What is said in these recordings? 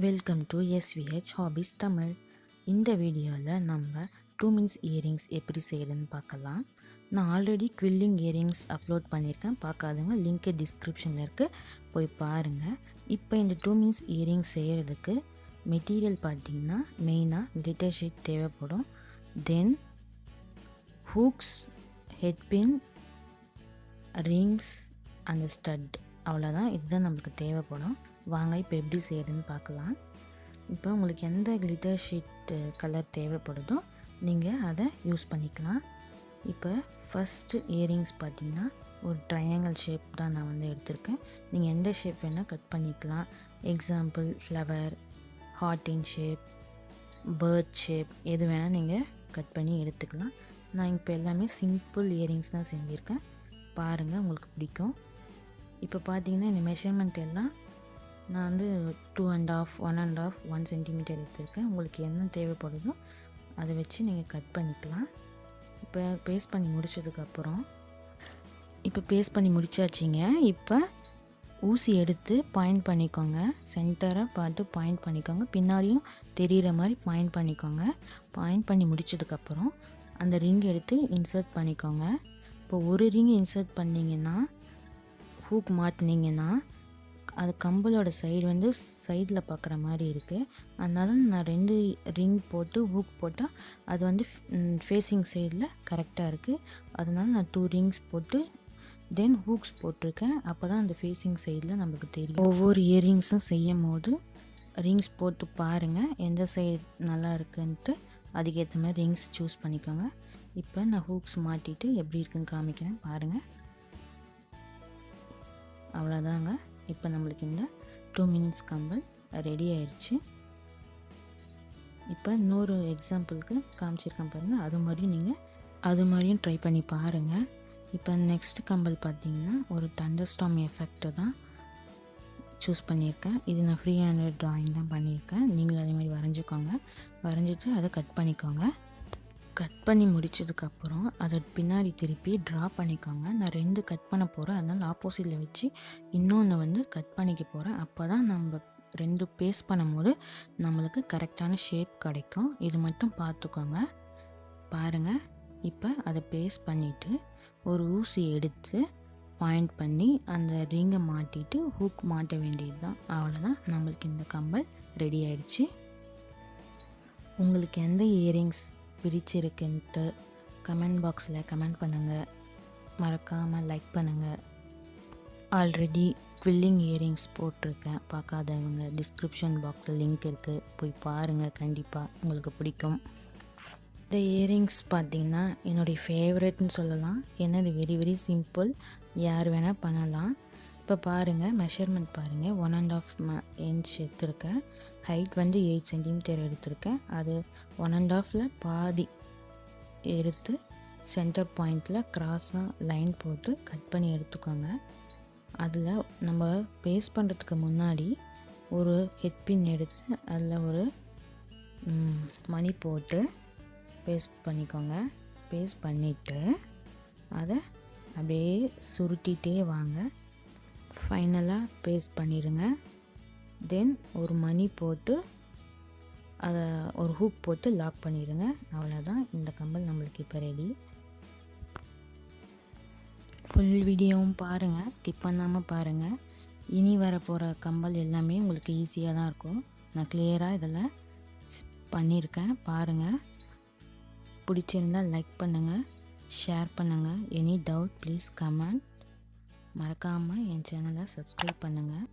Welcome to SVH hobbies Tamil. இந்த வீடியோவில் நம்ம 2 மினிட்ஸ் இயரிங்ஸ் எப்படி செய்கிறதுன்னு பார்க்கலாம். நான் ஆல்ரெடி குவில்லிங் இயரிங்ஸ் அப்லோட் பண்ணியிருக்கேன். பார்க்காதவங்க லிங்க்கு டிஸ்கிரிப்ஷனில் இருக்குது, போய் பாருங்கள். இப்போ இந்த 2 மினிட்ஸ் இயரிங்ஸ் செய்கிறதுக்கு மெட்டீரியல் பார்த்திங்கன்னா மெயினாக கிளிட்டர் ஷீட் தேவைப்படும். தென் ஹூக்ஸ், ஹெட்பின், ரிங்ஸ் அந்த ஸ்டட், அவ்வளோதான். இதுதான் நம்மளுக்கு தேவைப்படும். வாங்க இப்போ எப்படி செய்கிறதுன்னு பார்க்கலாம். இப்போ உங்களுக்கு எந்த கிளிட்டர் ஷீட் கலர் தேவைப்படுதோ நீங்கள் அதை யூஸ் பண்ணிக்கலாம். இப்போ ஃபஸ்ட்டு இயரிங்ஸ் பார்த்திங்கன்னா ஒரு ட்ரையாங்கிள் ஷேப் தான் நான் எடுத்திருக்கேன். நீங்கள் எந்த ஷேப் வேணால் கட் பண்ணிக்கலாம். எக்ஸாம்பிள் ஃப்ளவர், ஹார்ட்டின் ஷேப், பேர்ட் ஷேப், எது வேணால் நீங்கள் கட் பண்ணி எடுத்துக்கலாம். நான் இப்போ எல்லாமே சிம்பிள் இயரிங்ஸ் தான் செஞ்சுருக்கேன். பாருங்கள், உங்களுக்கு பிடிக்கும். இப்போ பார்த்தீங்கன்னா இந்த மெஷர்மெண்ட் எல்லாம் நான் 2.5, 1.5, 1 சென்டிமீட்டர் எடுத்திருக்கேன். உங்களுக்கு என்ன தேவைப்படுதோ அதை வச்சு நீங்கள் கட் பண்ணிக்கலாம். இப்போ பேஸ்ட் பண்ணி முடிச்சதுக்கப்புறம் பேஸ்ட் பண்ணி முடிச்சாச்சிங்க. இப்போ ஊசி எடுத்து பாயிண்ட் பண்ணிக்கோங்க. சென்டரை பார்த்து பாயிண்ட் பண்ணிக்கோங்க. பின்னாடியும் தெரிகிற மாதிரி பாயிண்ட் பண்ணிக்கோங்க. பாயிண்ட் பண்ணி முடிச்சதுக்கப்புறம் அந்த ரிங் எடுத்து இன்சர்ட் பண்ணிக்கோங்க. இப்போ ஒரு ரிங் இன்சர்ட் பண்ணிங்கன்னா, ஹூக் மாட்டினீங்கன்னா அது கம்பலோட சைடு சைடில் பார்க்குற மாதிரி இருக்குது. அதனால் நான் 2 ரிங் போட்டு ஹூக் போட்டால் அது ஃபேஸிங் சைடில் கரெக்டாக இருக்குது. அதனால் நான் 2 ரிங்ஸ் போட்டு தென் ஹூக்ஸ் போட்டிருக்கேன். அப்போ தான் அந்த ஃபேஸிங் சைடில் நமக்கு தெரியும். ஒவ்வொரு இயரிங்ஸும் செய்யும் போது ரிங்ஸ் போட்டு பாருங்கள் எந்த சைடு நல்லா இருக்குன்ட்டு, அதுக்கேற்ற மாதிரி ரிங்ஸ் சூஸ் பண்ணிக்கோங்க. இப்போ நான் ஹூக்ஸ் மாட்டிட்டு எப்படி இருக்குன்னு காமிக்கிறேன், பாருங்கள். அவ்வளோதாங்க. இப்போ நம்மளுக்கு இந்த 2 மினிட்ஸ் கம்பல் ரெடி ஆயிடுச்சு. இப்போ இன்னொரு எக்ஸாம்பிளுக்கு காமிச்சிருக்கேன் பாருங்கள். அது மாதிரியும் ட்ரை பண்ணி பாருங்கள். இப்போ நெக்ஸ்ட் கம்பல் பார்த்திங்கன்னா ஒரு தண்டர்ஸ்டார்ம் எஃபெக்ட் தான் சூஸ் பண்ணியிருக்கேன். இது நான் ஃப்ரீ ஹேண்ட் ட்ராயிங் தான் பண்ணியிருக்கேன். நீங்களும் அதே மாதிரி வரைஞ்சிக்கோங்க. வரைஞ்சிட்டு அதை கட் பண்ணிக்கோங்க. கட் பண்ணி முடித்ததுக்கப்புறம் அதை பின்னாடி திருப்பி ட்ரா பண்ணிக்கோங்க. நான் 2 கட் பண்ண போகிறேன், அதனால் ஆப்போசிட்டில் வச்சு இன்னொன்று கட் பண்ணிக்க போகிறேன். அப்போ தான் நம்ம 2 பேஸ்ட் பண்ணும்போது நம்மளுக்கு கரெக்டான ஷேப் கிடைக்கும். இது மட்டும் பார்த்துக்கோங்க. பாருங்கள், இப்போ அதை பேஸ்ட் பண்ணிவிட்டு ஒரு ஊசி எடுத்து பாயிண்ட் பண்ணி அந்த ரிங்கை மாட்டிட்டு ஹூக் மாட்ட வேண்டியது தான். அவ்வளோதான், நம்மளுக்கு இந்த கம்பல் ரெடி ஆயிடுச்சு. உங்களுக்கு எந்த இயரிங்ஸ் பிடிச்சிருக்குன்ட்டு கமெண்ட் பாக்ஸில் கமெண்ட் பண்ணுங்கள். மறக்காமல் லைக் பண்ணுங்கள். ஆல்ரெடி குவில்லிங் இயரிங்ஸ் போட்டிருக்கேன், பார்க்காதவங்க டிஸ்கிரிப்ஷன் பாக்ஸில் லிங்க் இருக்குது, போய் பாருங்கள். கண்டிப்பாக உங்களுக்கு பிடிக்கும். இந்த இயரிங்ஸ் பார்த்திங்கன்னா என்னுடைய ஃபேவரெட்னு சொல்லலாம். ஏன்னா இது வெரி வெரி சிம்பிள், யார் வேணால் பண்ணலாம். இப்போ பாருங்கள், மெஷர்மெண்ட் பாருங்கள். 1.5 இன்ச் எடுத்திருக்கேன். ஹைட் 8 சென்டிமீட்டர் எடுத்திருக்கேன். அது 1.5 பாதி எடுத்து சென்டர் பாயிண்டில் க்ராஸாக லைன் போட்டு கட் பண்ணி எடுத்துக்கோங்க. அதில் நம்ம பேஸ்ட் பண்ணுறதுக்கு முன்னாடி ஒரு ஹெட்பின் எடுத்து அதில் ஒரு மணி போட்டு பேஸ்ட் பண்ணிக்கோங்க. பேஸ்ட் பண்ணிவிட்டு அதை அப்படியே சுருட்டிகிட்டே வாங்க. ஃபைனலாக பேஸ்ட் பண்ணிடுங்க. தென் ஒரு மணி போட்டு அதை ஒரு ஹூக் போட்டு லாக் பண்ணிடுங்க. அவ்வளோதான், இந்த கம்பல் நம்மளுக்கு இப்போ ரெடி. ஃபுல் வீடியோவும் பாருங்கள், ஸ்கிப் பண்ணாமல் பாருங்கள். இனி வர போகிற கம்பல் எல்லாமே உங்களுக்கு ஈஸியாக தான் இருக்கும். நான் கிளியராக இதில் பண்ணியிருக்கேன், பாருங்கள். பிடிச்சிருந்தால் லைக் பண்ணுங்கள், ஷேர் பண்ணுங்கள். Any doubt please comment. மறக்காமல் என் சேனலை சப்ஸ்கிரைப் பண்ணுங்கள்.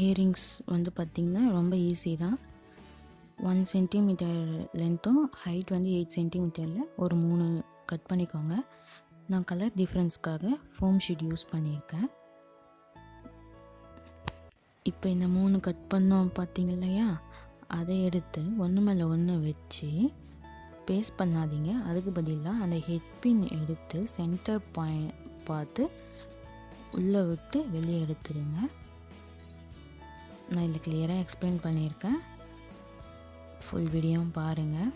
இயரிங்ஸ் வந்து பார்த்திங்கன்னா ரொம்ப ஈஸி தான். 1 சென்டிமீட்டர் லென்த்தும் ஹைட் வந்து 8 சென்டிமீட்டரில் ஒரு 3 கட் பண்ணிக்கோங்க. நான் கலர் டிஃப்ரென்ஸ்க்காக ஃபோம் ஷீட் யூஸ் பண்ணியிருக்கேன். இப்போ இந்த 3 கட் பண்ணோம் பார்த்திங்க இல்லையா, அதை எடுத்து ஒன்று மேலே ஒன்று வச்சு பேஸ்ட் பண்ணாதீங்க. அதுக்கு பதிலாக அந்த ஹெட் பின் எடுத்து சென்டர் பாயிண்ட் பார்த்து உள்ளே விட்டு வெளியே எடுத்துடுங்க. நான் இதில் கிளியராக எக்ஸ்பிளைன் பண்ணியிருக்கேன், ஃபுல் வீடியோவும் பாருங்கள்.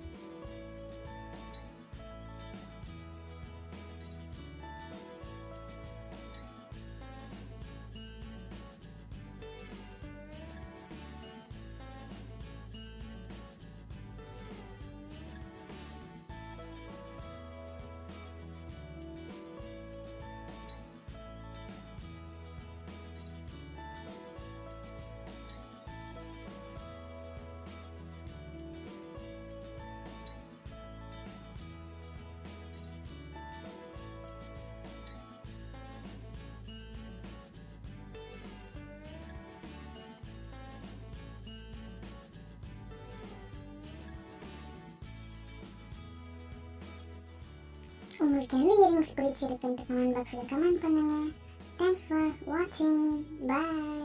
உங்களுக்கு எந்த இயரிங்ஸ் பிடிச்சிருக்குன்ட்டு கமெண்ட் பாக்ஸில் கமெண்ட் பண்ணுங்கள். தேங்க்ஸ் ஃபார் வாட்சிங். பாய்.